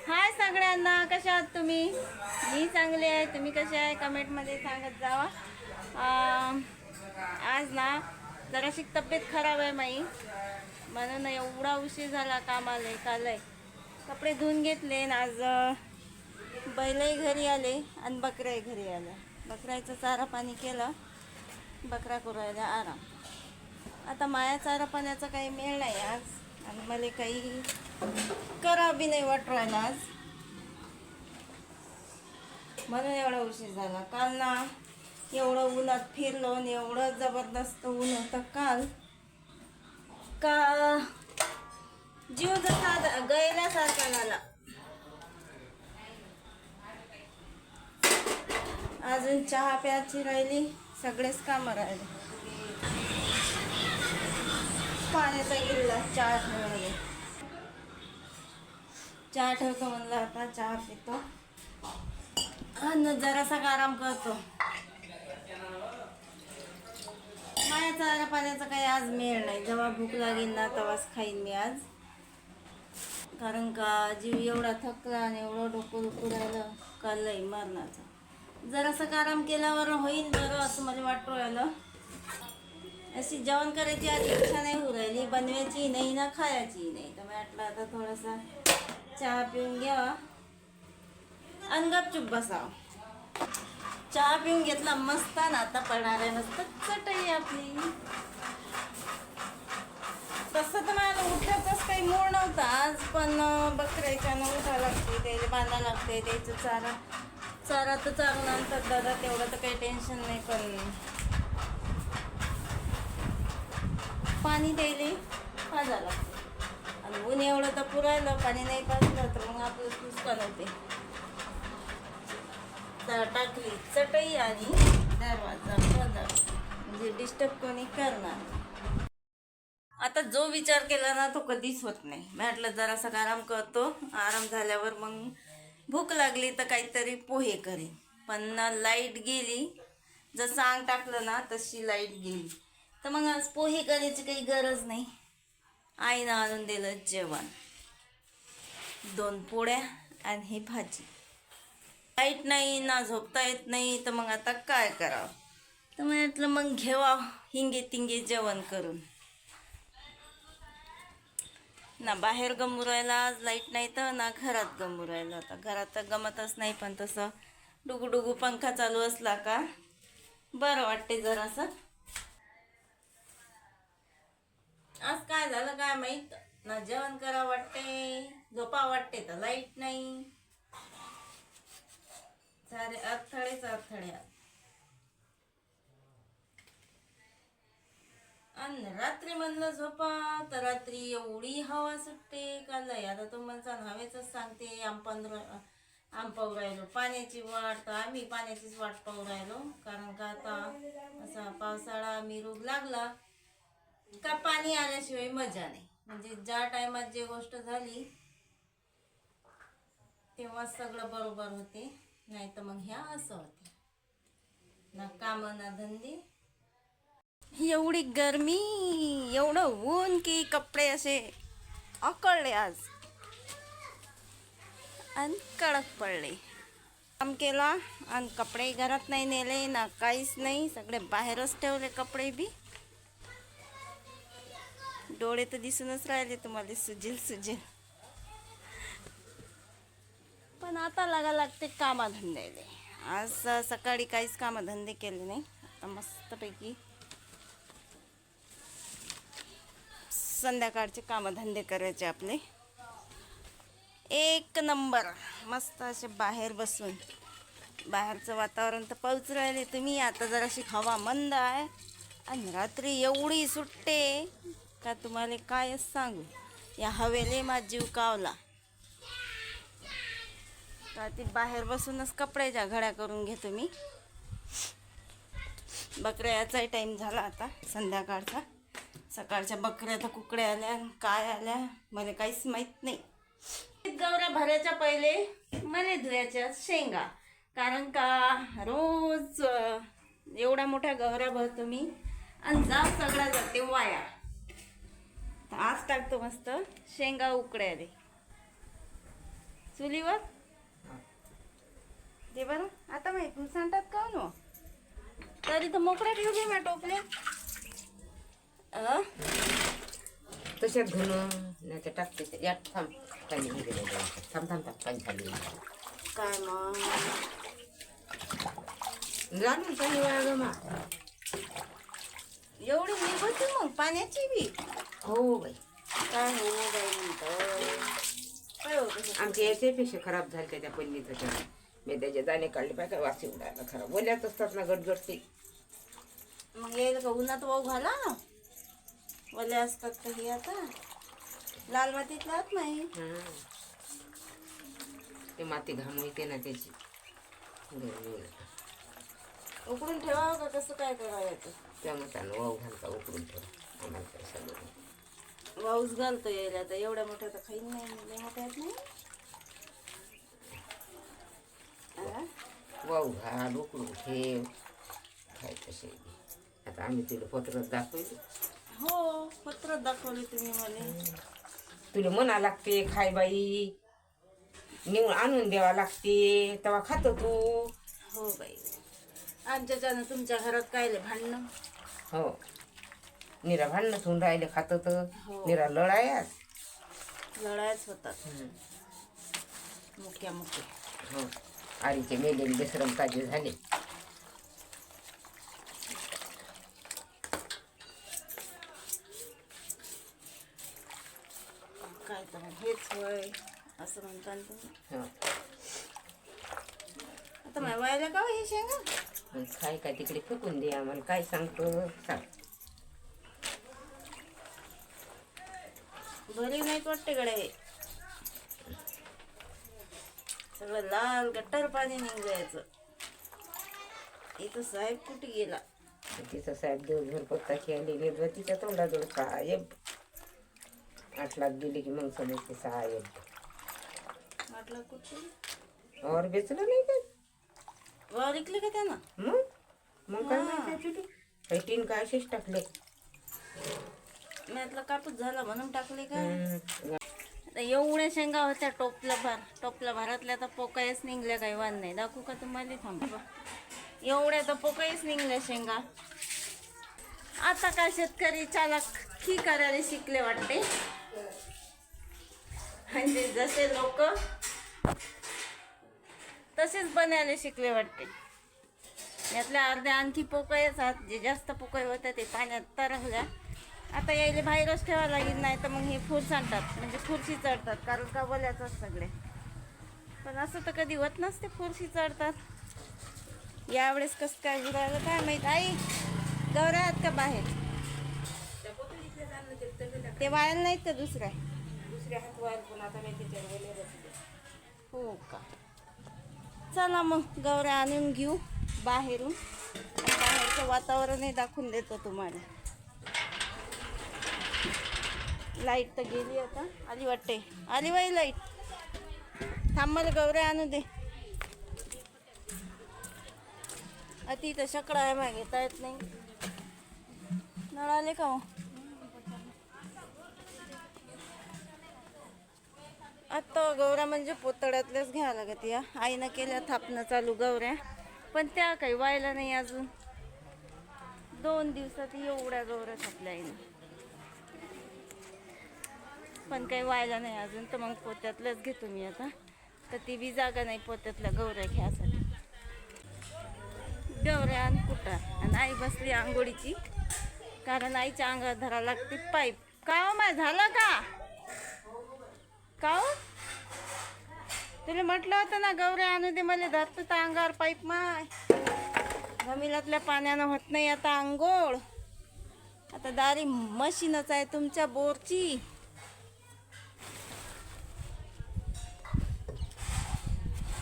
हाय सगळ्यांना, कशा आहात तुम्ही? मी चांगले आहे. तुम्ही कसे आहे कमेंटमध्ये सांगत जावा. आज ना जराशी तब्येत खराब आहे माई, म्हणून एवढा उशीर झाला कामाला. काल कपडे धुवून घेतले आणि आज बैलही घरी आले आणि बकऱ्याही घरी आल्या. बकऱ्याचं चारा पाणी केलं, बकरा करायला आराम. आता माया चारा पाण्याचा काही मेळ नाही आज, आणि मला काही करा बी नाही वाटत राहिला आज, म्हणून एवढा उशीर झाला. काल ना एवढं उन्हात फिरलो आणि एवढं जबरदस्त ऊन होतं काल का जीव जसा गैल्यासारखा झाला. अजून चहा प्यायची राहिली, सगळेच कामं राहिले. पाण्याचा गिल्ला चहा ठेवले, चहा ठेवतो म्हणलं. आता चहा पितो आणि जरासा आराम करतो. माझ्या चारा पाण्याचा काही आज मेळ नाही. जेव्हा भूक लागेल ना तेव्हाच खाईन मी आज, कारण का जीव एवढा थकला आणि एवढं डोकं दुखू राहिलं काल लई मरणाचं. जरासा आराम केल्यावर होईल बरं असं मला वाटू राहिलं. अशी जेवण करायची आज इच्छा नाही होऊ राहिली, बनवायची नाही ना खायची नाही. तर म्हटलं आता थोडासा चहा पिऊन घ्यावा आणि गपचूप बसावं. चहा पिऊन घेतला मस्त ना, आता पडणार आहे मस्त चटई आपली. तसं तर मला उठतच काही मूड नव्हता आज, पण बकऱ्याच्यानं उठावं लागते, त्याला बांधा लागते, त्याचं चारा तर चारून आणतात दादा, तेवढं तर काही टेन्शन नाही. पण पाणी द्यायला पाजा लागते, आणि ऊन एवढं तर पुरायलं, पाणी नाही पाजलं तर मग आपलं नुकसान होते. टाकली चटई आणि दरवाजा म्हणजे डिस्टर्ब कोणी करणार. आता जो विचार केला ना तो कधीच होत नाही. म्हटलं जरासा आराम करतो, आराम झाल्यावर मग भूक लागली तर काहीतरी पोहे करेन. पण लाईट गेली, जसं अंग टाकलं ना तशी लाईट गेली, तर मग आज पोहे करायची काही गरज नाही. आईनं आणून दिलं जेवण, 2 पोळ्या आणि ही भाजी. लाईट नाही ना, झोपता येत नाही, तर मग आता काय करावं. तर म्हटलं मग घेवा हिंगे तिंगे जेवण करून. ना बाहेर गमू राहिला आज लाईट नाही, तर ना घरात गमू राहिलं. आता घरात तर गमतच नाही, पण तसं डुगू पंखा चालू असला का बरं वाटते जरासं. आज काय झालं काय माहीत, ना जेवण करा वाटते, झोपा वाटते, तर लाईट नाही. सारे अडथळे. आणि रात्री म्हणलं झोपा, तर रात्री एवढी हवा सुटते का लय. आता तुम्हाला हवेच सांगते. आम पाहू राहिलो पाण्याची वाट, तर आम्ही पाण्याचीच वाट पाहू राहिलो. कारण का आता असा पावसाळा मिरूग लागला का पाणी आल्याशिवाय मजा नाही. म्हणजे ज्या टायमात जे गोष्ट झाली तेव्हा सगळं बरोबर होते, नाही तर मग ह्या असं होते. ना काम ना धंदे, एवढी गरमी, एवढं ऊन की कपडे असे आकळले आज आणि कडक पडले. काम केला आणि कपडे घरात नाही नेले ना, काहीच नाही, सगळे बाहेरच ठेवले कपडे बी. डोळे तर दिसूनच राहिले तुम्हाला, सुजेल. पण आता लागते कामाधंद्याले. आज सकाळी काहीच कामधंदे केले नाही. आता मस्तपैकी संध्याकाळचे कामधंदे करायचे आपले एक नंबर. मस्त असे बाहेर बसून, बाहेरचं वातावरण तर पाऊस राहिले तुम्ही. आता जराशी हवा मंद आहे आणि रात्री एवढी सुटते का तुम्हाला कायच सांगू. या हवेले माझा जीव कावला. का ती बाहेर बसूनच कपड्याच्या घड्या करून घेतो मी. बकऱ्याचाही टाईम झाला आता संध्याकाळचा. सकाळच्या बकऱ्या तर कुकड्या आल्या, काय आल्या मला काहीच माहीत नाही. गवऱ्या भरायच्या पहिले मला धुयाच्या शेंगा, कारण का रोज एवढ्या मोठ्या गवऱ्या भरतो मी आणि सगळ्या जाते वाया. आज टाकतो मस्त शेंगा उकड्या दे. चुलीवर ते बरं. आता माहिती सांगतात का नो तरी तर मोकळ्या ठेवली मी टोपल्या. तशात धुणं नाही तर टाकते ते. यात थांब पाणी निघालं जायचं. थांब थांब थांब पाणी खाली काय मग जाणून पाणी वाया ग मा. एवढी निघते मग पाण्याची बी. हो बाई काय हो बाई म्हणतं काय होतं. आमचे याचे पेशे खराब झाले त्याच्या पल्लीचं त्याला मी त्याचे दाणे काढले पाहिजे काय वासी उडायला खराब बोल्यात असतात ना गटगटते. मग यायला का उन्हात वाहू घाला वले असतात का हे आता लाल मातीत राहत नाही. ते माती घाम येते ना त्याची. उकडून ठेवावं का कसं काय करायचं. त्या मतानं वाव घालता उकडून ठेवा आम्हाला काय सगळं वाऊस घालतो यायला तर एवढ्या मोठ्या तर खाईन नाही लय मोठ्या आहेत नाही. वाव घाल उकडून ठेव काय तसे. आता आम्ही तुला पत्रच दाखवली. हो पत्र दाखवले तुम्ही मला. तुला म्हणा लागते खाय बाई निवड आणून द्यावा लागते तेव्हा खातो तू. हो बाई आमच्याच्यानं तुमच्या घरात कायले भांडणं. हो निरा भांडणं होऊन राहिले खातो तर हो. निरा लढायाच लढायच होतात मुख्या मुख्य. हो आईचे मेलेले बेसरम ताजे झाले. काय तर मग हेच होय असं म्हणता ना तुम्ही. हो आता माझ्या वयाला का हे शेंगा मग काय काय तिकडे फेकून दे आम्हाला काय सांगतो सांग. बरी नाही वाटते गडे सगळं लाल गट्टर पाणी निघायचं. इथं साहेब कुठे गेला. तिचा साहेब दिवसभर पत्ता खेळली निर्व तिच्या तोंडाजवळ साहेब 8 लाख दिले की मग समजते साहेब. म्हटलं कुठे और बेचलं नाही काय वावर इकले का त्यानं. मग काय माहिती तुला काही 3 काय असेच टाकले. मी म्हटलं कापूस झाला म्हणून टाकले काय. एवढ्या शेंगा होत्या टोपल्या भरातल्या तर पोकायच निघल्या काही वाद नाही. दाखवू का तुम्हाला थांबा. एवढ्या तर पोकायच निघल्या शेंगा. आता काय शेतकरी चालाकी करायला शिकले वाटते. म्हणजे जसे लोक तसेच बनायला शिकले वाटते. यातल्या अर्ध्या आणखी पोकळ्याच आहेत जे जास्त पोकळी होत्या ते पाण्यात तरंगल्या. आता यायला बाहेरच ठेवावं लागेल नाही तर मग हे फूर सांडतात म्हणजे फुरशी चढतात कारण का बोल्याचाच सगळे. पण असं तर कधी होत नसते फुरशी चढतात. यावेळेस कसं काय उडायला काय माहीत. आई गौऱ्या आहेत का बाहेर ते वायल नाहीत का दुसऱ्या हात वायर पण आता मी त्याच्यावर हो का. चला मग गौऱ्या आणून घेऊ बाहेरून. बाहेरचं वातावरणही दाखवून देतो तुम्हाला. लाईट तर गेली आता आली वाटते. आली बाई लाईट. थांब मला गौऱ्या आणू दे. अति तर शकडा आहे मागे घेता येत नाही. नळ आले का हो आता. गौऱ्या म्हणजे पोतड्यातल्याच घ्यावं लागत. या आईनं केल्या थापणं चालू गौऱ्या पण त्या काही व्हायला नाही अजून. 2 दिवसात एवढ्या गौऱ्या थापल्या आईनं पण काही व्हायला नाही अजून. तर मग पोत्यातलंच घेतो मी आता. तर ती बी जागा नाही पोत्यातल्या गौऱ्या घ्यायसाठी. गौऱ्या आणि कुठं आणि आई बसली आंघोळीची कारण आईच्या अंगावर धरा लागते पाईप. का हो माय झालं का हो तुला म्हटलं होतं ना गौऱ्या आणू दे मला धरतं तर अंगावर पाईप माय. जमिलातल्या पाण्यानं होत नाही आता आंघोळ. आता दारी मशीनच आहे तुमच्या बोरची.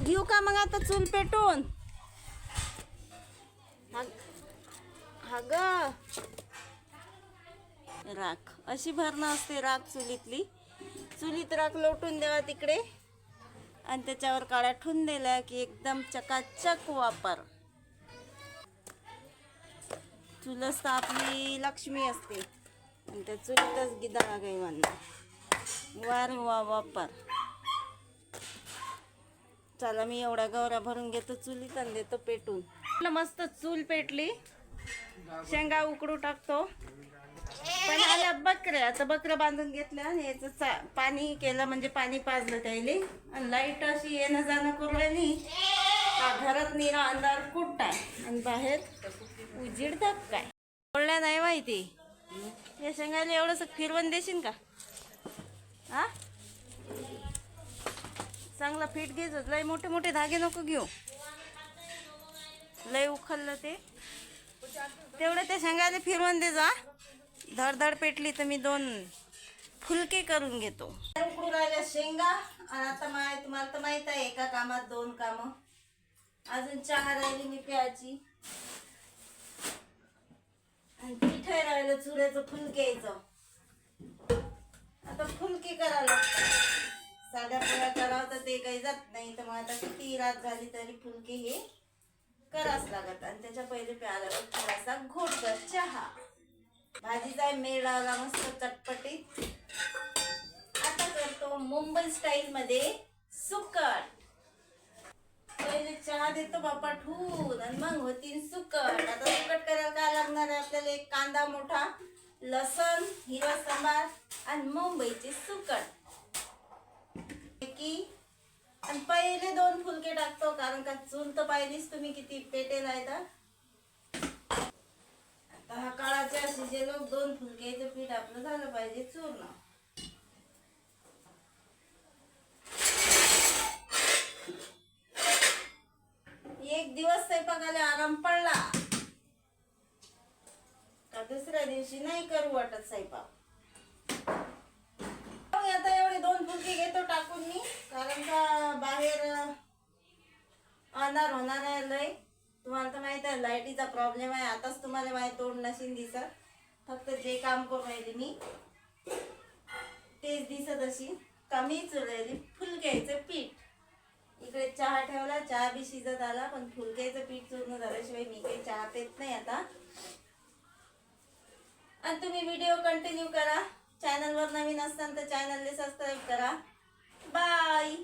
घेऊ का मग आता चूल पेटून. हा ग राख अशी भरणं असते राख चुलीतली. चुलीत राख लोटून द्यावा तिकडे आणि त्याच्यावर काळ्या ठेवून दिल्या की एकदम चकाचक वापर. चुलच तर आपली लक्ष्मी असते आणि त्या चुलीतच गिदा काही म्हणणार वार वापर. चला मी एवढा गवरा भरून घेतो चुलीत आणि देतो पेटून. मस्त चूल पेटली, शेंगा उकडू टाकतो. पण आल्या बकऱ्या, आता बकऱ्या बांधून घेतल्या आणि याचं पाणी केलं, म्हणजे पाणी पाजलं त्याले. आणि लाईट अशी येणं जाणं करू राहिली. घरात निरा अंधार कुठताय आणि बाहेर उजीड काय बोलण्या नाही माहिती. या शेंगाला एवढंसं फिरवून देशील का? हा, चांगला फिट घ्यायचं. लय मोठे मोठे धागे नको घेऊ, लय उखललं ते. तेवढं त्या शेंगाला फिरवून दे जा. धडधड पेटली तर मी 2 फुलके करून घेतो. उकडू राहिल्या शेंगा. आणि आता तुम्हाला तर माहित आहे, एका कामात 2 कामं. अजून चहा राहिली मी प्यायची, आणि पिठे राहिलं चुऱ्याचं फुलक्याचं. आता फुलके करावं लागतात. साध्या पोळ्या करावं तर ते काही जात नाही, तर मग आता किती रात झाली तरी फुलके हे करावंच लागत. आणि त्याच्या पहिले प्यायला थोडासा घोटभर चहा. भाजीचा मेळ आला मस्त चटपटीत. आता करतो मुंबई स्टाईल मध्ये सुकट. पहिले चहा देतो बापा ठून आणि मग होती सुकट. आता सुकट करायला काय लागणार आहे आपल्याला? एक कांदा मोठा, लसण, हिरवा सांबार आणि मुंबईची सुकट. आणि पहिले 2 फुलके टाकतो, कारण का चूल तर पाहिलीच तुम्ही किती पेटेल आहे. आता हा काळाचे असे जे लोक 2 फुलक्याचं पीठ आपलं झालं पाहिजे चूर्ण. एक दिवस स्वयंपाकाला आराम पडला का दुसऱ्या दिवशी नाही करू वाटत स्वयंपाक. आता एवढे 2 फुलके घेतो टाकून मी, कारण का बाहेर अंधार होणार आहे लय. तुम्हाला तर माहित आहे लाईटीचा प्रॉब्लेम आहे. आताच तुम्हाला माहिती तोड नशीन दिसत. फक्त जे काम करून राहिली मी तेच दिसत अशी. कमी चुरलेली फुलक्याचं पीठ. इकडे चहा ठेवला, चहा बी शिजत आला, पण फुलक्याचं पीठ चूर्ण झाल्याशिवाय मी काही चहा पेत नाही आता. आणि तुम्ही व्हिडिओ कंटिन्यू करा. चॅनलवर नवीन असताना तर चॅनलला सबस्क्राईब करा. बाय.